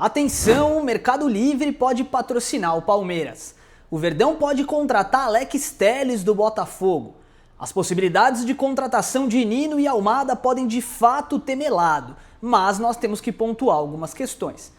Atenção, o Mercado Livre pode patrocinar o Palmeiras. O Verdão pode contratar Alex Telles do Botafogo. As possibilidades de contratação de Nino e Almada podem de fato ter melado, mas nós temos que pontuar algumas questões.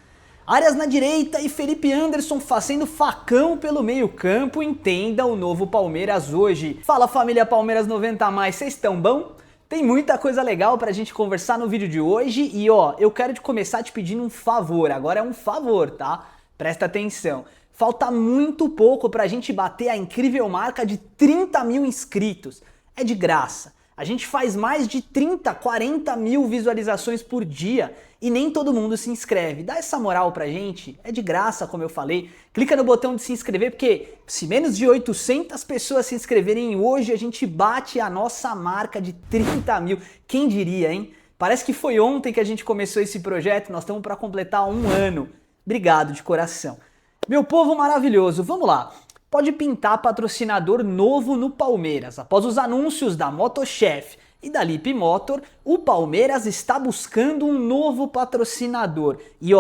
Arias na direita e Felipe Anderson fazendo facão pelo meio-campo, entenda o novo Palmeiras hoje. Fala família Palmeiras 90+, vocês estão bom? Tem muita coisa legal pra gente conversar no vídeo de hoje e eu quero começar te pedindo um favor, agora é um favor, tá? Presta atenção. Falta muito pouco pra gente bater a incrível marca de 30 mil inscritos. É de graça. A gente faz mais de 30, 40 mil visualizações por dia e nem todo mundo se inscreve. Dá essa moral pra gente, é de graça, como eu falei. Clica no botão de se inscrever, porque se menos de 800 pessoas se inscreverem hoje, a gente bate a nossa marca de 30 mil. Quem diria, hein? Parece que foi ontem que a gente começou esse projeto, nós estamos para completar 1 ano. Obrigado de coração. Meu povo maravilhoso, vamos lá. Pode pintar patrocinador novo no Palmeiras. Após os anúncios da Motochef e da Lip Motor, o Palmeiras está buscando um novo patrocinador. E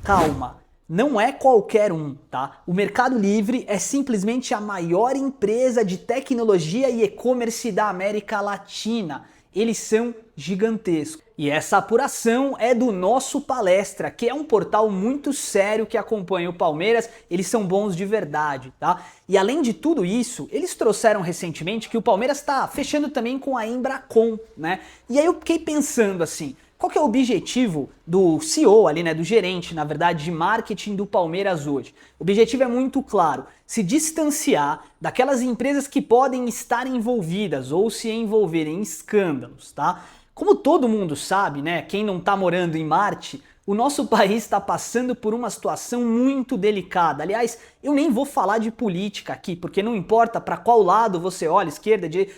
calma, não é qualquer um, tá? O Mercado Livre é simplesmente a maior empresa de tecnologia e e-commerce da América Latina. Eles são gigantescos. E essa apuração é do Nosso Palestra, que é um portal muito sério que acompanha o Palmeiras. Eles são bons de verdade, tá? E além de tudo isso, eles trouxeram recentemente que o Palmeiras está fechando também com a Embracon, né? E aí eu fiquei pensando assim, qual que é o objetivo do CEO ali, né, do gerente, na verdade, de marketing do Palmeiras hoje? O objetivo é muito claro, se distanciar daquelas empresas que podem estar envolvidas ou se envolverem em escândalos, tá? Como todo mundo sabe, né, quem não tá morando em Marte, o nosso país está passando por uma situação muito delicada. Aliás, eu nem vou falar de política aqui, porque não importa para qual lado você olha, esquerda, direita,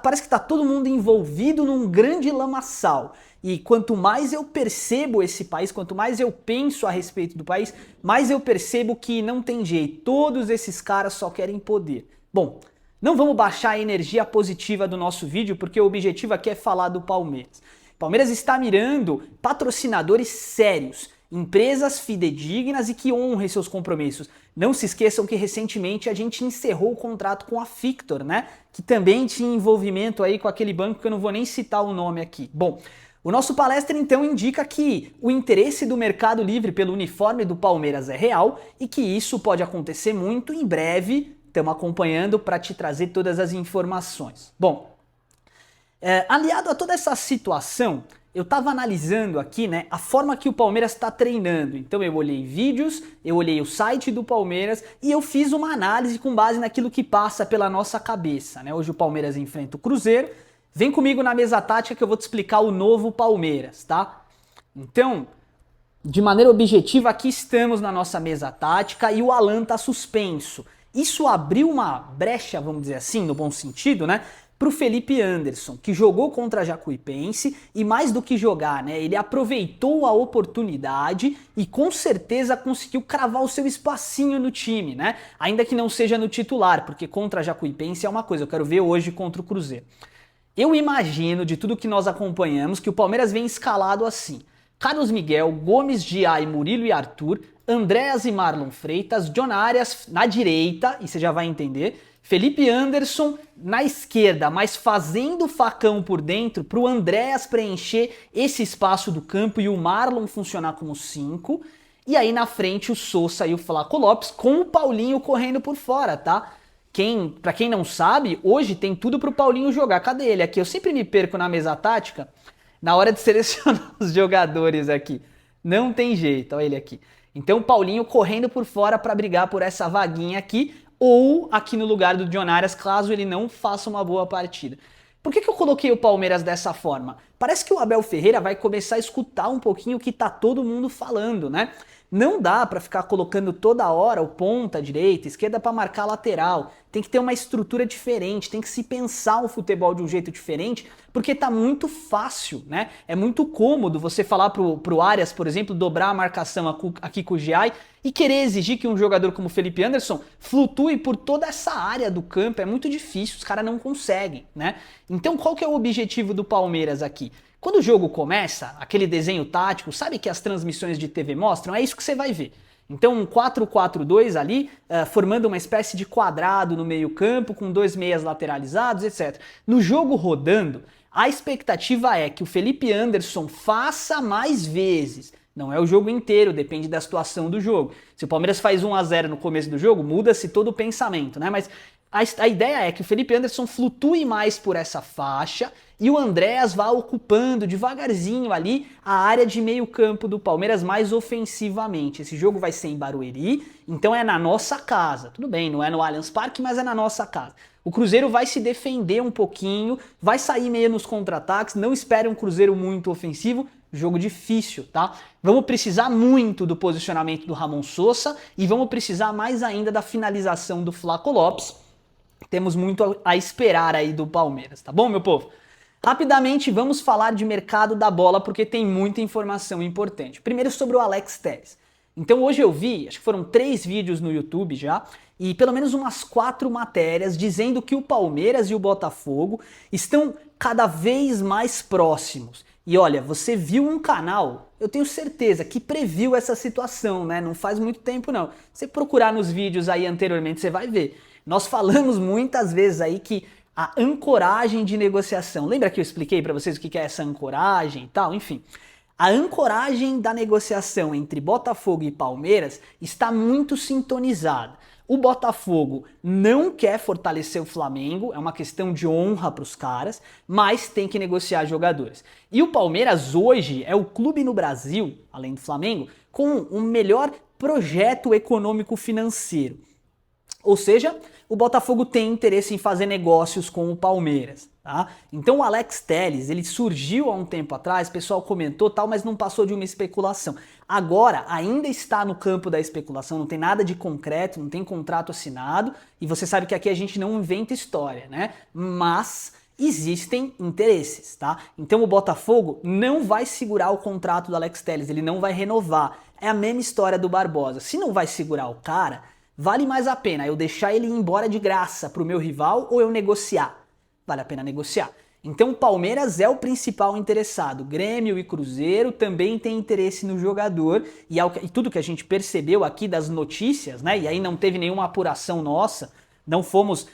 parece que tá todo mundo envolvido num grande lamaçal. E quanto mais eu percebo esse país, quanto mais eu penso a respeito do país, mais eu percebo que não tem jeito, todos esses caras só querem poder. Bom, não vamos baixar a energia positiva do nosso vídeo, porque o objetivo aqui é falar do Palmeiras. O Palmeiras está mirando patrocinadores sérios, empresas fidedignas e que honrem seus compromissos. Não se esqueçam que recentemente a gente encerrou o contrato com a Fictor, né? Que também tinha envolvimento aí com aquele banco que eu não vou nem citar o nome aqui. Bom, o nosso palestra então indica que o interesse do Mercado Livre pelo uniforme do Palmeiras é real e que isso pode acontecer muito em breve. Estamos acompanhando para te trazer todas as informações. Bom, aliado a toda essa situação, eu estava analisando aqui, né, a forma que o Palmeiras está treinando. Então eu olhei vídeos, eu olhei o site do Palmeiras e eu fiz uma análise com base naquilo que passa pela nossa cabeça, né? Hoje o Palmeiras enfrenta o Cruzeiro. Vem comigo na mesa tática que eu vou te explicar o novo Palmeiras, tá? Então, de maneira objetiva, aqui estamos na nossa mesa tática e o Alan tá suspenso. Isso abriu uma brecha, vamos dizer assim, no bom sentido, né? Pro Felipe Anderson, que jogou contra a Jacuipense e mais do que jogar, né? Ele aproveitou a oportunidade e com certeza conseguiu cravar o seu espacinho no time, né? Ainda que não seja no titular, porque contra a Jacuipense é uma coisa, eu quero ver hoje contra o Cruzeiro. Eu imagino, de tudo que nós acompanhamos, que o Palmeiras vem escalado assim. Carlos Miguel, Gomes, Giai, Murilo e Arthur, Andréas e Marlon Freitas, John Arias na direita, e você já vai entender, Felipe Anderson na esquerda, mas fazendo facão por dentro para o Andréas preencher esse espaço do campo e o Marlon funcionar como 5. E aí na frente o Sousa e o Flaco Lopes com o Paulinho correndo por fora, tá? Pra quem não sabe, hoje tem tudo pro Paulinho jogar. Cadê ele aqui? Eu sempre me perco na mesa tática na hora de selecionar os jogadores aqui. Não tem jeito, olha ele aqui. Então o Paulinho correndo por fora para brigar por essa vaguinha aqui, ou aqui no lugar do John Arias, caso ele não faça uma boa partida. Por que eu coloquei o Palmeiras dessa forma? Parece que o Abel Ferreira vai começar a escutar um pouquinho o que tá todo mundo falando, né? Não dá para ficar colocando toda hora o ponta, direita, esquerda para marcar a lateral. Tem que ter uma estrutura diferente, tem que se pensar o futebol de um jeito diferente, porque tá muito fácil, né? É muito cômodo você falar pro Arias, por exemplo, dobrar a marcação aqui com o Giai e querer exigir que um jogador como o Felipe Anderson flutue por toda essa área do campo. É muito difícil, os caras não conseguem, né? Então qual que é o objetivo do Palmeiras aqui? Quando o jogo começa, aquele desenho tático, sabe que as transmissões de TV mostram? É isso que você vai ver. Então um 4-4-2 ali, formando uma espécie de quadrado no meio campo, com 2 meias lateralizados, etc. No jogo rodando, a expectativa é que o Felipe Anderson faça mais vezes. Não é o jogo inteiro, depende da situação do jogo. Se o Palmeiras faz 1-0 no começo do jogo, muda-se todo o pensamento, né? Mas a ideia é que o Felipe Anderson flutue mais por essa faixa e o Andréas vá ocupando devagarzinho ali a área de meio campo do Palmeiras mais ofensivamente. Esse jogo vai ser em Barueri, então é na nossa casa. Tudo bem, não é no Allianz Parque, mas é na nossa casa. O Cruzeiro vai se defender um pouquinho, vai sair meio nos contra-ataques, não espere um Cruzeiro muito ofensivo, jogo difícil, tá? Vamos precisar muito do posicionamento do Ramon Sosa e vamos precisar mais ainda da finalização do Flaco Lopes. Temos muito a esperar aí do Palmeiras, tá bom, meu povo? Rapidamente vamos falar de mercado da bola porque tem muita informação importante. Primeiro sobre o Alex Telles. Então hoje eu vi, acho que foram 3 vídeos no YouTube já, e pelo menos umas 4 matérias dizendo que o Palmeiras e o Botafogo estão cada vez mais próximos. E olha, você viu um canal, eu tenho certeza, que previu essa situação, né? Não faz muito tempo não. Você procurar nos vídeos aí anteriormente, você vai ver. Nós falamos muitas vezes aí que a ancoragem de negociação, lembra que eu expliquei para vocês o que é essa ancoragem e tal? Enfim, a ancoragem da negociação entre Botafogo e Palmeiras está muito sintonizada. O Botafogo não quer fortalecer o Flamengo, é uma questão de honra para os caras, mas tem que negociar jogadores. E o Palmeiras hoje é o clube no Brasil, além do Flamengo, com o melhor projeto econômico financeiro. Ou seja, o Botafogo tem interesse em fazer negócios com o Palmeiras, tá? Então o Alex Telles, ele surgiu há um tempo atrás, o pessoal comentou tal, mas não passou de uma especulação. Agora, ainda está no campo da especulação, não tem nada de concreto, não tem contrato assinado, e você sabe que aqui a gente não inventa história, né? Mas existem interesses, tá? Então o Botafogo não vai segurar o contrato do Alex Telles, ele não vai renovar. É a mesma história do Barbosa. Se não vai segurar o cara, vale mais a pena eu deixar ele ir embora de graça pro meu rival ou eu negociar? Vale a pena negociar. Então o Palmeiras é o principal interessado. Grêmio e Cruzeiro também têm interesse no jogador e tudo que a gente percebeu aqui das notícias, né? E aí não teve nenhuma apuração nossa, não fomos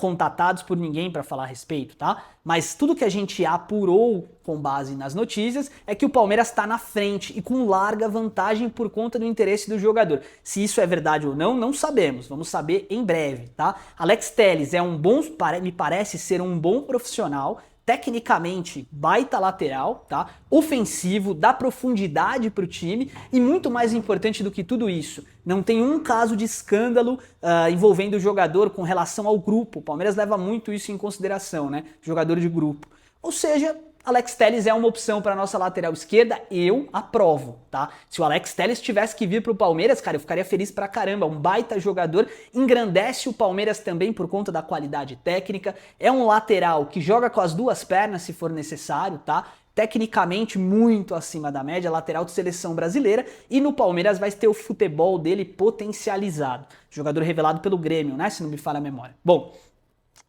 contatados por ninguém para falar a respeito, tá? Mas tudo que a gente apurou com base nas notícias é que o Palmeiras está na frente e com larga vantagem por conta do interesse do jogador. Se isso é verdade ou não, não sabemos. Vamos saber em breve, tá? Alex Telles me parece ser um bom profissional, tecnicamente baita lateral, tá? Ofensivo, dá profundidade para o time e muito mais importante do que tudo isso, não tem um caso de escândalo envolvendo o jogador com relação ao grupo. O Palmeiras leva muito isso em consideração, né? Jogador de grupo. Ou seja, Alex Telles é uma opção para nossa lateral esquerda, eu aprovo, tá? Se o Alex Telles tivesse que vir pro Palmeiras, cara, eu ficaria feliz pra caramba, um baita jogador, engrandece o Palmeiras também por conta da qualidade técnica, é um lateral que joga com as 2 pernas se for necessário, tá? Tecnicamente muito acima da média, lateral de seleção brasileira, e no Palmeiras vai ter o futebol dele potencializado. Jogador revelado pelo Grêmio, né? Se não me falha a memória. Bom,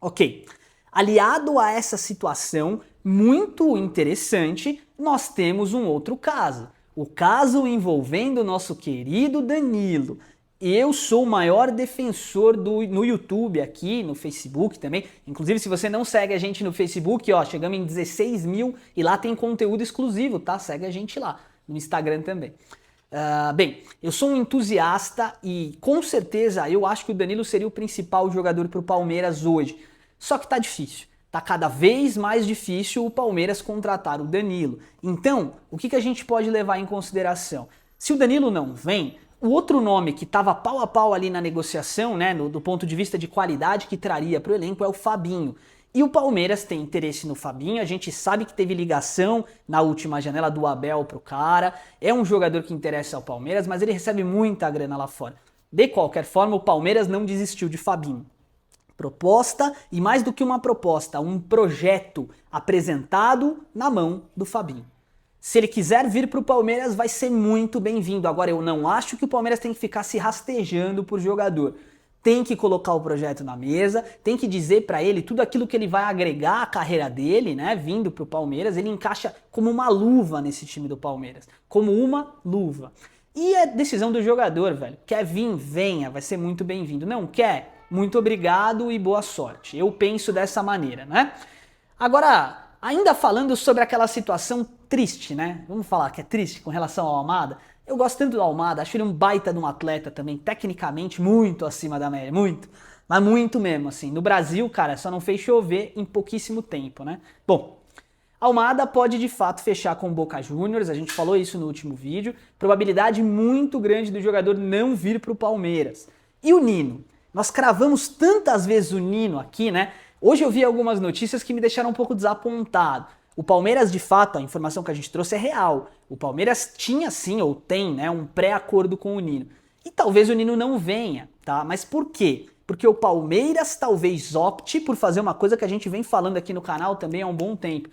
ok. Aliado a essa situação muito interessante, nós temos um outro caso. O caso envolvendo o nosso querido Danilo. Eu sou o maior defensor no YouTube aqui, no Facebook também. Inclusive, se você não segue a gente no Facebook, ó, chegamos em 16 mil e lá tem conteúdo exclusivo, tá? Segue a gente lá, no Instagram também. Bem, eu sou um entusiasta e com certeza eu acho que o Danilo seria o principal jogador para o Palmeiras hoje. Só que tá difícil. Tá cada vez mais difícil o Palmeiras contratar o Danilo. Então, o que a gente pode levar em consideração? Se o Danilo não vem, o outro nome que estava pau a pau ali na negociação, né, do ponto de vista de qualidade que traria para o elenco é o Fabinho. E o Palmeiras tem interesse no Fabinho, a gente sabe que teve ligação na última janela do Abel pro cara, é um jogador que interessa ao Palmeiras, mas ele recebe muita grana lá fora. De qualquer forma, o Palmeiras não desistiu de Fabinho. Proposta, e mais do que uma proposta, um projeto apresentado na mão do Fabinho. Se ele quiser vir para o Palmeiras, vai ser muito bem-vindo. Agora, eu não acho que o Palmeiras tem que ficar se rastejando por jogador. tem que colocar o projeto na mesa, tem que dizer pra ele tudo aquilo que ele vai agregar à carreira dele, né, vindo pro Palmeiras. Ele encaixa como uma luva nesse time do Palmeiras, como uma luva. E é decisão do jogador, velho. Quer vir, venha, vai ser muito bem-vindo. Não quer? Muito obrigado e boa sorte. Eu penso dessa maneira, né? Agora, ainda falando sobre aquela situação triste, né? Vamos falar que é triste com relação ao Almada. Eu gosto tanto do Almada, acho ele um baita de um atleta também, tecnicamente muito acima da média, muito. Mas muito mesmo, assim. No Brasil, cara, só não fez chover em pouquíssimo tempo, né? Bom, Almada pode de fato fechar com o Boca Juniors, a gente falou isso no último vídeo. Probabilidade muito grande do jogador não vir pro Palmeiras. E o Nino? Nós cravamos tantas vezes o Nino aqui, né? Hoje eu vi algumas notícias que me deixaram um pouco desapontado. O Palmeiras, de fato, a informação que a gente trouxe é real. O Palmeiras tinha sim, ou tem, né, um pré-acordo com o Nino. E talvez o Nino não venha, tá? Mas por quê? Porque o Palmeiras talvez opte por fazer uma coisa que a gente vem falando aqui no canal também há um bom tempo.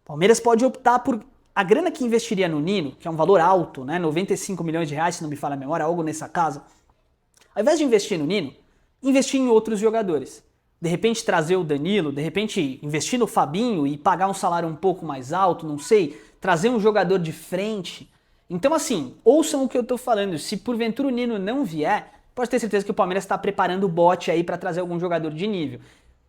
O Palmeiras pode optar por a grana que investiria no Nino, que é um valor alto, né, 95 milhões de reais, se não me falha a memória, algo nessa casa. Ao invés de investir no Nino, investir em outros jogadores. De repente trazer o Danilo, de repente investir no Fabinho e pagar um salário um pouco mais alto, não sei, trazer um jogador de frente. Então assim, ouçam o que eu tô falando, se porventura o Nino não vier, pode ter certeza que o Palmeiras está preparando o bote aí para trazer algum jogador de nível.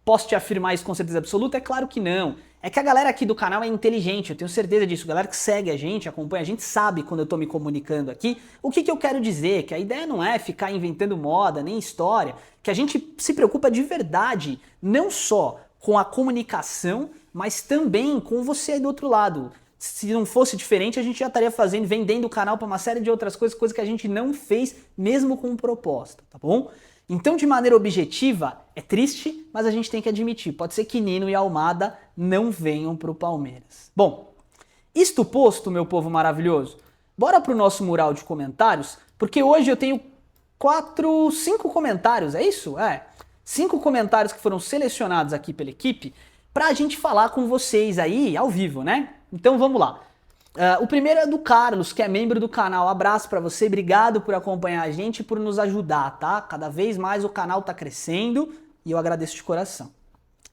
Posso te afirmar isso com certeza absoluta? É claro que não. É que a galera aqui do canal é inteligente, eu tenho certeza disso. A galera que segue a gente, acompanha a gente, sabe quando eu tô me comunicando aqui o que eu quero dizer, que a ideia não é ficar inventando moda, nem história, que a gente se preocupa de verdade, não só com a comunicação, mas também com você aí do outro lado. Se não fosse diferente, a gente já estaria vendendo o canal para uma série de outras coisas, coisas que a gente não fez, mesmo com proposta, tá bom? Então, de maneira objetiva, é triste, mas a gente tem que admitir, pode ser que Nino e Almada não venham para o Palmeiras. Bom, isto posto, meu povo maravilhoso, bora pro nosso mural de comentários, porque hoje eu tenho 5 comentários, é isso? 5 comentários que foram selecionados aqui pela equipe pra gente falar com vocês aí ao vivo, né? Então vamos lá. O primeiro é do Carlos, que é membro do canal. Abraço pra você, obrigado por acompanhar a gente e por nos ajudar, tá? Cada vez mais o canal tá crescendo e eu agradeço de coração.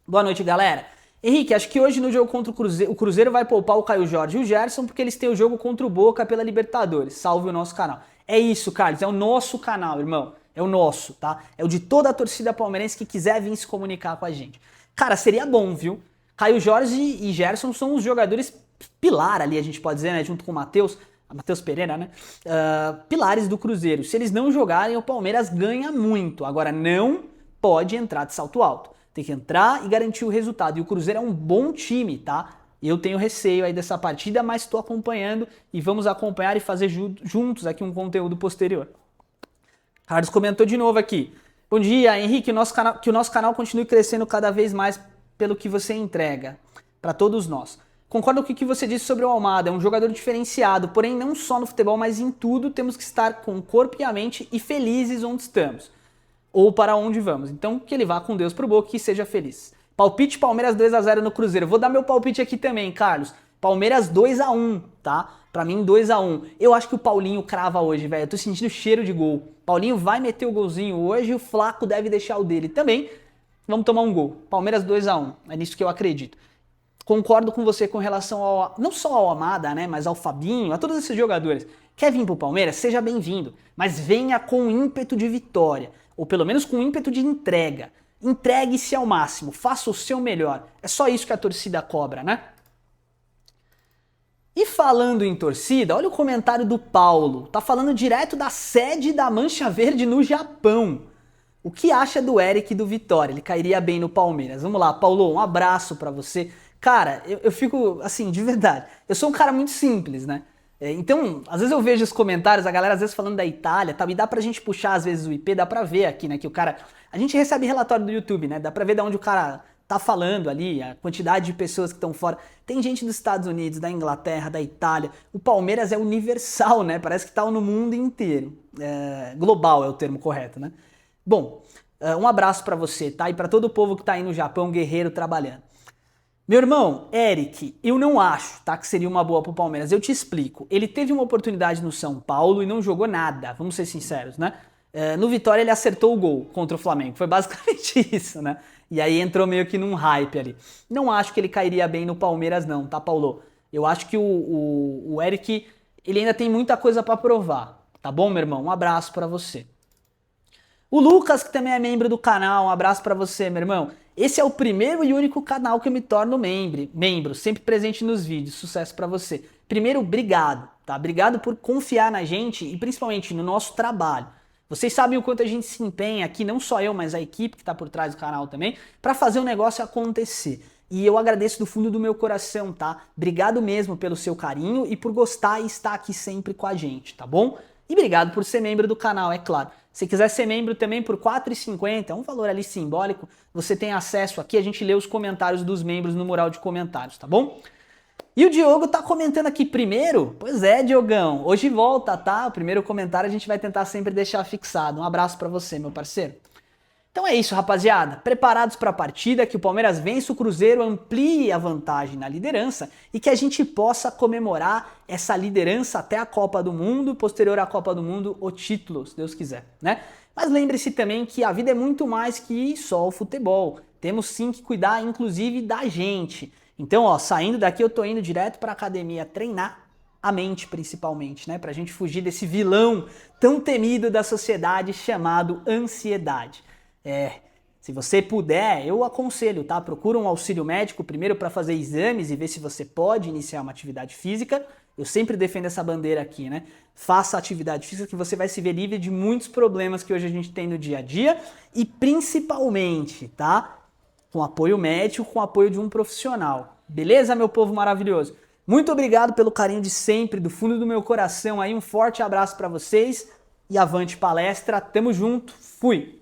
Boa noite, galera. Henrique, acho que hoje no jogo contra o Cruzeiro vai poupar o Caio Jorge e o Gerson porque eles têm o jogo contra o Boca pela Libertadores. Salve o nosso canal. É isso, Carlos, é o nosso canal, irmão. É o nosso, tá? É o de toda a torcida palmeirense que quiser vir se comunicar com a gente. Cara, seria bom, viu? Caio Jorge e Gerson são os jogadores pilar ali, a gente pode dizer, né? Junto com o Matheus Pereira, né? Pilares do Cruzeiro. Se eles não jogarem, o Palmeiras ganha muito. Agora, não pode entrar de salto alto. Tem que entrar e garantir o resultado. E o Cruzeiro é um bom time, tá? Eu tenho receio aí dessa partida, mas estou acompanhando e vamos acompanhar e fazer juntos aqui um conteúdo posterior. Carlos comentou de novo aqui. Bom dia, Henrique, que o nosso canal continue crescendo cada vez mais pelo que você entrega para todos nós. Concordo com o que você disse sobre o Almada, é um jogador diferenciado, porém não só no futebol, mas em tudo temos que estar com o corpo e a mente e felizes onde estamos, ou para onde vamos. Então que ele vá com Deus pro Boca e seja feliz. Palpite Palmeiras 2-0 no Cruzeiro. Vou dar meu palpite aqui também, Carlos. Palmeiras 2-1, tá? Pra mim 2-1. Eu acho que o Paulinho crava hoje, velho. Eu tô sentindo cheiro de gol. Paulinho vai meter o golzinho hoje e o Flaco deve deixar o dele também. Vamos tomar um gol. Palmeiras 2-1. É nisso que eu acredito. Concordo com você com relação ao, não só ao Almada, né, mas ao Fabinho, a todos esses jogadores. Quer vir pro Palmeiras? Seja bem-vindo, mas venha com ímpeto de vitória, ou pelo menos com ímpeto de entrega. Entregue-se ao máximo, faça o seu melhor. É só isso que a torcida cobra, né? E falando em torcida, olha o comentário do Paulo. Tá falando direto da sede da Mancha Verde no Japão. O que acha do Eric e do Vitória? Ele cairia bem no Palmeiras. Vamos lá, Paulo, um abraço pra você. Cara, eu fico, assim, de verdade, eu sou um cara muito simples, né? Então, às vezes eu vejo os comentários, a galera às vezes falando da Itália, tá? E dá pra gente puxar às vezes o IP, dá pra ver aqui, né, que o cara... A gente recebe relatório do YouTube, né? Dá pra ver de onde o cara tá falando ali, a quantidade de pessoas que estão fora. Tem gente dos Estados Unidos, da Inglaterra, da Itália. O Palmeiras é universal, né? Parece que tá no mundo inteiro. Global é o termo correto, né? Bom, um abraço pra você, tá? E pra todo o povo que tá aí no Japão, guerreiro, trabalhando. Meu irmão, Eric, eu não acho, tá, que seria uma boa pro Palmeiras. Eu te explico. Ele teve uma oportunidade no São Paulo e não jogou nada, vamos ser sinceros, né? no Vitória ele acertou o gol contra o Flamengo. Foi basicamente isso, né? E aí entrou meio que num hype ali. Não acho que ele cairia bem no Palmeiras não, tá, Paulo? Eu acho que o Eric, ele ainda tem muita coisa pra provar. Tá bom, meu irmão? Um abraço pra você. O Lucas, que também é membro do canal, um abraço pra você, meu irmão. Esse é o primeiro e único canal que eu me torno membro, sempre presente nos vídeos. Sucesso pra você. Primeiro, obrigado, tá? Obrigado por confiar na gente e principalmente no nosso trabalho. Vocês sabem o quanto a gente se empenha aqui, não só eu, mas a equipe que tá por trás do canal também, pra fazer o negócio acontecer. E eu agradeço do fundo do meu coração, tá? Obrigado mesmo pelo seu carinho e por gostar e estar aqui sempre com a gente, tá bom? E obrigado por ser membro do canal, é claro. Se quiser ser membro também por R$ 4,50, é um valor ali simbólico, você tem acesso aqui, a gente lê os comentários dos membros no mural de comentários, tá bom? E o Diogo tá comentando aqui primeiro? Pois é, Diogão, hoje volta, tá? O primeiro comentário a gente vai tentar sempre deixar fixado. Um abraço pra você, meu parceiro. Então é isso, rapaziada. Preparados para a partida, que o Palmeiras vença o Cruzeiro, amplie a vantagem na liderança e que a gente possa comemorar essa liderança até a Copa do Mundo, posterior à Copa do Mundo, o título, se Deus quiser, né? Mas lembre-se também que a vida é muito mais que só o futebol. Temos sim que cuidar, inclusive, da gente. Então, ó, saindo daqui eu tô indo direto para a academia treinar a mente, principalmente, né? Pra gente fugir desse vilão tão temido da sociedade chamado ansiedade. Se você puder, eu aconselho, tá? Procura um auxílio médico primeiro para fazer exames e ver se você pode iniciar uma atividade física. Eu sempre defendo essa bandeira aqui, né? Faça atividade física que você vai se ver livre de muitos problemas que hoje a gente tem no dia a dia e principalmente, tá? Com apoio médico, com apoio de um profissional. Beleza, meu povo maravilhoso? Muito obrigado pelo carinho de sempre, do fundo do meu coração aí. Um forte abraço para vocês e avante palestra. Tamo junto. Fui!